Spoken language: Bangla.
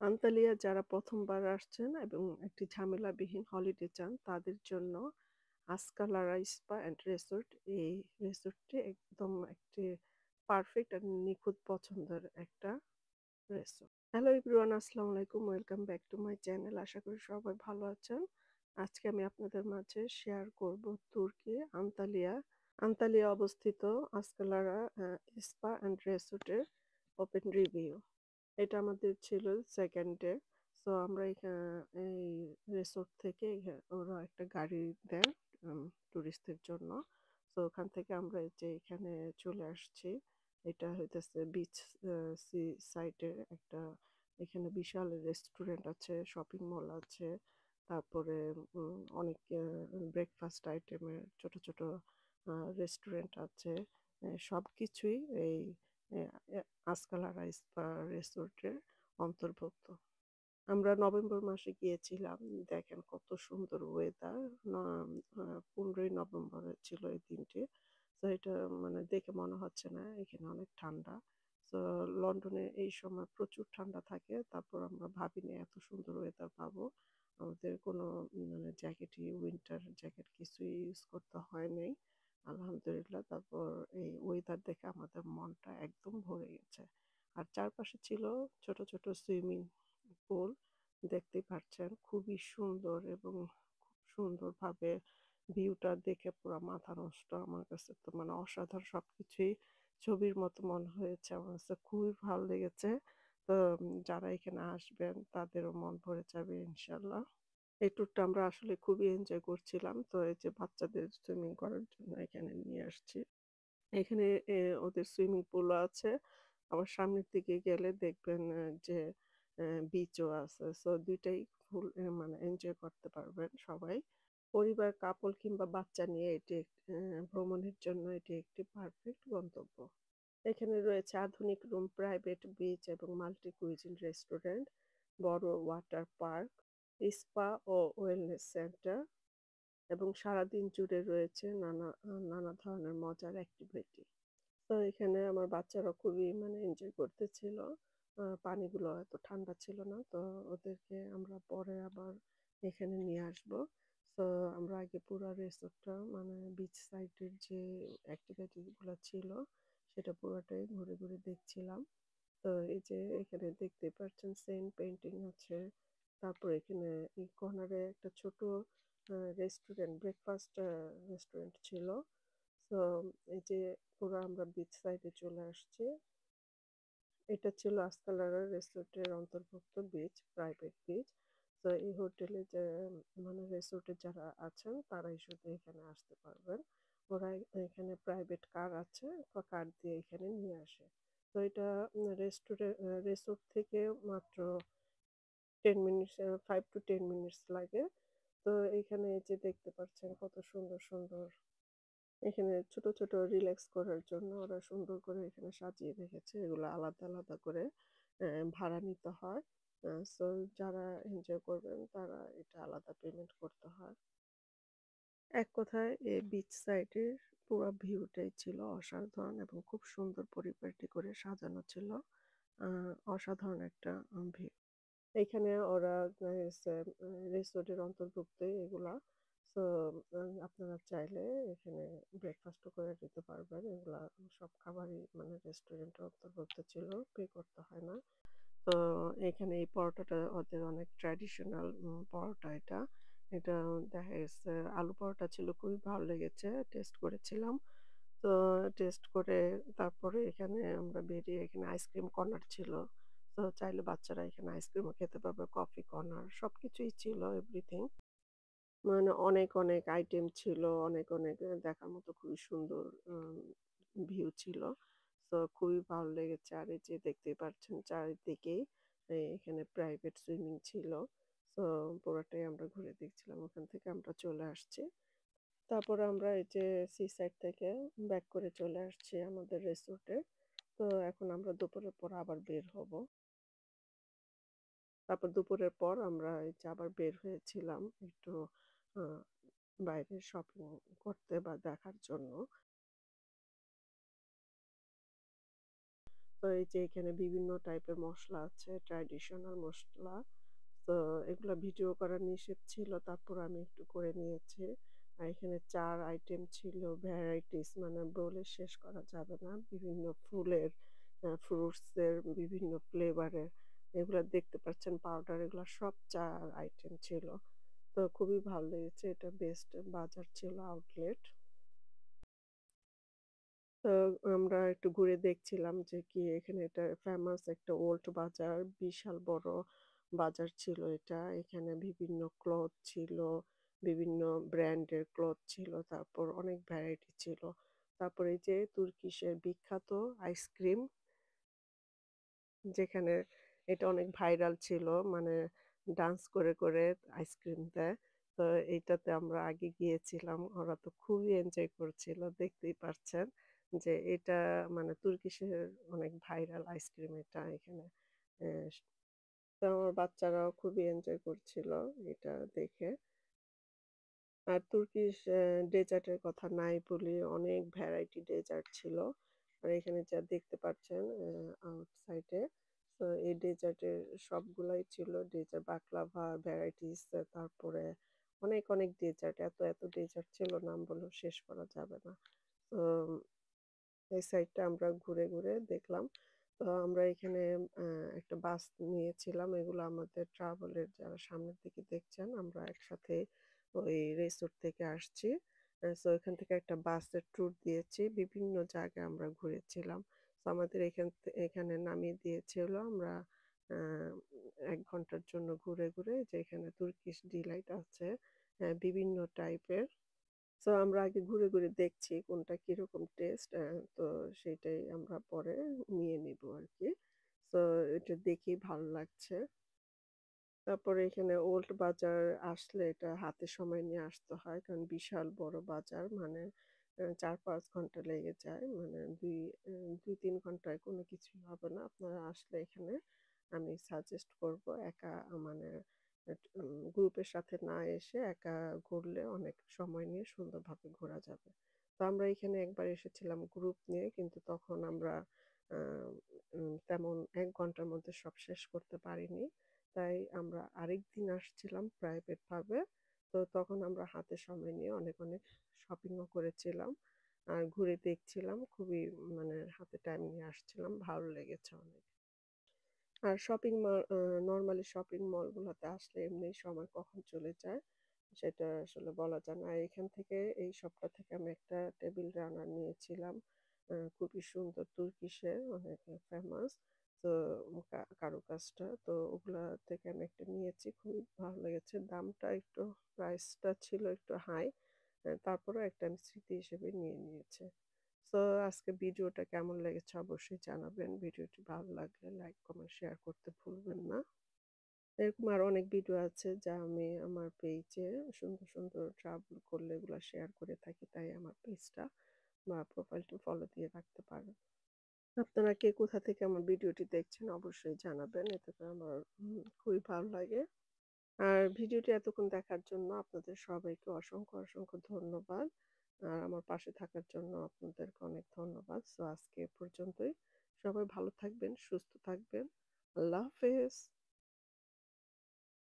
আন্তালিয়া যারা প্রথমবার আসছেন এবং একটি ঝামেলাবিহীন হলিডে চান তাদের জন্য আসকালারা স্পা অ্যান্ড রিসোর্ট এই রিসোর্টটি একদম একটি পারফেক্ট আর নিখুঁত পছন্দের একটা রিসোর্ট। হ্যালো এভরিওয়ান, আসসালামু আলাইকুম, welcome back to my channel. আশা করি সবাই ভালো আছেন। আজকে আমি আপনাদের মাঝে শেয়ার করব তুর্কি আন্তালিয়া অবস্থিত আসকালারা স্পা অ্যান্ড রিসোর্টের ওপেন রিভিউ। এটা আমাদের ছিল সেকেন্ড ডে। সো আমরা এই রিসোর্ট থেকে ওরা একটা গাড়ি দেন টুরিস্টদের জন্য। তো ওখান থেকে আমরা এই যে এখানে চলে আসছি। এটা হইতেছে বিচ সি সাইডের একটা, এখানে বিশাল রেস্টুরেন্ট আছে, শপিং মল আছে, তারপরে অনেক ব্রেকফাস্ট আইটেমের ছোট ছোট রেস্টুরেন্ট আছে। সব কিছুই এই আসকালা রাইস বা রিসোর্টের অন্তর্ভুক্ত। আমরা নভেম্বর মাসে গিয়েছিলাম। দেখেন কত সুন্দর ওয়েদার। 15ই নভেম্বরে ছিল এই দিনটি। তো এটা মানে দেখে মনে হচ্ছে না এখানে অনেক ঠান্ডা। তো লন্ডনে এই সময় প্রচুর ঠান্ডা থাকে, তারপর আমরা ভাবিনি এত সুন্দর ওয়েদার পাবো। আমাদের কোনো মানে জ্যাকেটই, উইন্টার জ্যাকেট কিছুই ইউজ করতে হয় নাই, আলহামদুলিল্লাহ। তারপর এই ওয়েদার দেখে আমাদের মনটা একদম ভরে গেছে। আর চারপাশে ছিল ছোট ছোট সুইমিং পুল, দেখতেই পাচ্ছেন খুবই সুন্দর এবং খুব সুন্দরভাবে ভিউটা দেখে পুরো মাথা নষ্ট। আমার কাছে তো মানে অসাধারণ, সবকিছুই ছবির মতো মনে হয়েছে, আমার কাছে খুবই ভালো লেগেছে। তো যারা এখানে আসবেন তাদেরও মন ভরে যাবে ইনশাল্লাহ। এই ট্যুরটা আমরা আসলে খুবই এনজয় করছিলাম। তো এই যে বাচ্চাদের সুইমিং করার জন্য এখানে নিয়ে আসছি। এখানে ওদের সুইমিং পুলও আছে। আবার সামনের দিকে গেলে দেখবেন যে বিচও আছে। সো দুইটাই ফুল মানে এনজয় করতে পারবেন সবাই। পরিবার, কাপল কিংবা বাচ্চা নিয়ে ভ্রমণের জন্য এটি একটি পারফেক্ট গন্তব্য। এখানে রয়েছে আধুনিক রুম, প্রাইভেট বিচ এবং মাল্টি কুইজিন রেস্টুরেন্ট, বড় ওয়াটার পার্ক, স্পা ও ওয়েলনেস সেন্টার এবং সারাদিন জুড়ে রয়েছে নানা ধরনের মজার অ্যাক্টিভিটি। তো এখানে আমার বাচ্চারা খুবই মানে এনজয় করতেছিল। পানিগুলো এত ঠান্ডা ছিল না, তো ওদেরকে আমরা পরে আবার এখানে নিয়ে আসবো। তো আমরা আগে পুরো রিসোর্টটা মানে বিচ সাইডের যে অ্যাক্টিভিটিস গুলো ছিল সেটা পুরোটাই ঘুরে ঘুরে দেখছিলাম। তো এই যে এখানে দেখতে পাচ্ছেন সেন্ট পেন্টিং আছে। তারপর এখানে এই কর্নারে একটা ছোট রেস্টুরেন্ট, ব্রেকফাস্ট রেস্টুরেন্ট ছিল। তো এই যে পুরো আমরা বিচ সাইডে চলে আসছি। এটা ছিল আসকালারা রিসোর্টের অন্তর্ভুক্ত বিচ, প্রাইভেট বিচ। তো এই হোটেলে যে মানে রিসোর্টে যারা আছেন তারাই শুধু এখানে আসতে পারবেন। ওরা এখানে প্রাইভেট কার আছে, কার দিয়ে এখানে নিয়ে আসে। তো এটা রিসোর্ট থেকে মাত্র 10 মিনিটস, 5 to 10 মিনিটস লাগে। তো এখানে এই যে দেখতে পাচ্ছেন কত সুন্দর সুন্দর, এখানে ছোট ছোট রিল্যাক্স করার জন্য ওরা সুন্দর করে এখানে সাজিয়ে রেখেছে। এগুলো আলাদা আলাদা করে ভাড়া নিতে হয়। সো যারা এনজয় করবেন তারা এটা আলাদা পেমেন্ট করতে হয়। এক কথায় এই বিচ সাইডের পুরো ভিউটাই ছিল অসাধারণ এবং খুব সুন্দর পরিপাটি করে সাজানো ছিল। অসাধারণ একটা ভিউ। এখানে ওরা রিসোর্টের অন্তর্ভুক্ত এগুলা। তো আপনারা চাইলে এখানে ব্রেকফাস্টও করে দিতে পারবেন। এগুলা সব খাবারই মানে রেস্টুরেন্টের অন্তর্ভুক্ত ছিল, পে করতে হয় না। তো এখানে এই পরোটাটা ওদের অনেক ট্র্যাডিশনাল পরোটা। এটা এটা দেখা গেছে আলু পরোটা ছিল, খুবই ভালো লেগেছে, টেস্ট করেছিলাম। তো টেস্ট করে তারপরে এখানে আমরা বেরিয়ে, এখানে আইসক্রিম কর্নার ছিল। তো চাইলে বাচ্চারা এখানে আইসক্রিমও খেতে পারবে, কফি কর্নার সবকিছুই ছিল, এভরিথিং। মানে অনেক অনেক আইটেম ছিল, অনেক অনেক দেখার মতো খুবই সুন্দর ভিউ ছিল। তো খুবই ভালো লেগেছে। আর এই যে দেখতেই পাচ্ছেন চারিদিকেই এখানে প্রাইভেট সুইমিং ছিল। তো পুরোটাই আমরা ঘুরে দেখছিলাম। ওখান থেকে আমরা চলে আসছি। তারপর আমরা এই যে সি সাইড থেকে ব্যাক করে চলে আসছি আমাদের রিসোর্টে। তো এখন আমরা দুপুরের পর আবার বের হব। তারপর দুপুরের পর আমরা এই যে আবার বের হয়েছিলাম একটু আহ, বাইরে শপিং করতে বা দেখার জন্য। তো এই যে এখানে বিভিন্ন টাইপের মসলা আছে, ট্র্যাডিশনাল মসলা। তো এগুলা ভিডিও করা নিষেধ ছিল। তারপর আমি একটু করে নিয়েছি। আর এখানে ৪ আইটেম ছিল, ভ্যারাইটিস মানে বলে শেষ করা যাবে না। বিভিন্ন ফুলের, ফ্রুটস এর বিভিন্ন ফ্লেভারের এগুলা দেখতে পাচ্ছেন পাউডার, এগুলা সব ৪ আইটেম ছিল। তো খুবই ভালো লেগেছে। এটা বেস্ট বাজার ছিল, আউটলেট। তো আমরা একটু ঘুরে দেখছিলাম যে কি এখানে এটা ফেমাস একটা ওল্ড বাজার, বিশাল বড় বাজার ছিল এটা। এখানে বিভিন্ন ক্লথ ছিল, বিভিন্ন ব্র্যান্ডের ক্লথ ছিল, তারপর অনেক ভ্যারাইটি ছিল। তারপর এই যে তুর্কিশের বিখ্যাত আইসক্রিম, যেখানে এটা অনেক ভাইরাল ছিল, মানে ডান্স করে করে আইসক্রিম দেয়। তো এইটাতে আমরা আগে গিয়েছিলাম, ওরা তো খুবই এনজয় করছিল, দেখতেই পারছেন যে এটা মানে তুর্কিশের অনেক ভাইরাল আইসক্রিম এটা এখানে। আহ, তো আমার বাচ্চারাও খুবই এনজয় করছিল এটা দেখে। আর তুর্কিশ ডেজার্টের কথা নাই বলি, অনেক ভ্যারাইটি ডেজার্ট ছিল। আর এখানে যা দেখতে পাচ্ছেন আউটসাইডে, তো এই ডেজার্টের সবগুলাই ছিল, ডেজার্ট বাকলাভা ভ্যারাইটিস, তারপরে অনেক অনেক ডেজার্ট, এত এত ডেজার্ট ছিল, নাম বলেও শেষ করা যাবে না। তো এই সাইডটা আমরা ঘুরে ঘুরে দেখলাম। তো আমরা এখানে একটা বাস নিয়েছিলাম, এগুলো আমাদের ট্রাভেলের যারা সামনের দিকে দেখছেন, আমরা একসাথে ওই রিসোর্ট থেকে আসছি। তো এখান থেকে একটা বাসের ট্যুর দিয়েছি, বিভিন্ন জায়গায় আমরা ঘুরেছিলাম। তো আমাদের এখানে নামিয়ে দিয়েছিল, আমরা আহ ১ ঘন্টার জন্য ঘুরে ঘুরে, যে এখানে তুর্কিশ ডিলাইট আছে বিভিন্ন টাইপের। সো আমরা আগে ঘুরে ঘুরে দেখছি কোনটা কিরকম টেস্ট, তো সেটাই আমরা পরে নিয়ে নিব আর কি। তো এটা দেখি ভালো লাগছে। তারপরে এখানে ওল্ড বাজার আসলে এটা হাতে সময় নিয়ে আসতে হয়, কারণ বিশাল বড় বাজার, মানে ৪-৫ ঘন্টা লেগে যায়, মানে ২-৩ ঘন্টায় কোনো কিছু হবে না। আপনারা আসলে এখানে আমি সাজেস্ট করব একা, মানে গ্রুপের সাথে না এসে একা ঘুরলে অনেক সময় নিয়ে সুন্দরভাবে ঘোরা যাবে। তো আমরা এখানে একবার এসেছিলাম গ্রুপ নিয়ে, কিন্তু তখন আমরা তেমন ১ ঘন্টার মধ্যে সব শেষ করতে পারিনি। তাই আমরা আরেকদিন আসছিলাম প্রাইভেট ভাবে। তো তখন আমরা হাতে সময় নিয়ে অনেক অনেক শপিংও করেছিলাম, আর ঘুরে দেখছিলাম, খুবই মানে হাতে টাইম নিয়ে আসছিলাম, ভালো লেগেছে অনেক। আর শপিং মল, নরমালি শপিং মলগুলোতে আসলে এমনি সময় কখন চলে যায় সেটা আসলে বলা যায় না। আর এখান থেকে, এই সপ্তাহ থেকে আমি একটা টেবিল রানার নিয়েছিলাম, খুবই সুন্দর, তুর্কিশের অনেক ফেমাস। তো কারুকাজটা, তো ওগুলা থেকে আমি একটা নিয়েছি, খুবই ভালো লেগেছে। দামটা একটু, প্রাইসটা ছিল একটু হাই, তারপরেও একটা আমি স্মৃতি হিসেবে নিয়ে নিয়েছি। তো আজকে ভিডিওটা কেমন লেগেছে অবশ্যই জানাবেন। ভিডিওটি ভালো লাগলে লাইক, কমেন্ট, শেয়ার করতে ভুলবেন না। এরকম আরো অনেক ভিডিও আছে যা আমি আমার পেজে সুন্দর সুন্দর ট্রাভেল করলে এগুলো শেয়ার করে থাকি, তাই আমার পেজটা বা প্রোফাইলটা ফলো দিয়ে রাখতে পারেন। আপনারা কে কোথা থেকে আমার ভিডিওটি দেখছেন অবশ্যই জানাবেন, এতে করে আমার খুবই ভালো লাগে। আর ভিডিওটি এতক্ষণ দেখার জন্য আপনাদের সবাইকে অসংখ্য অসংখ্য ধন্যবাদ। আর আমার পাশে থাকার জন্য আপনাদেরকে অনেক ধন্যবাদ। সো আজকে এ পর্যন্তই। সবাই ভালো থাকবেন, সুস্থ থাকবেন। আল্লাহ হাফেজ।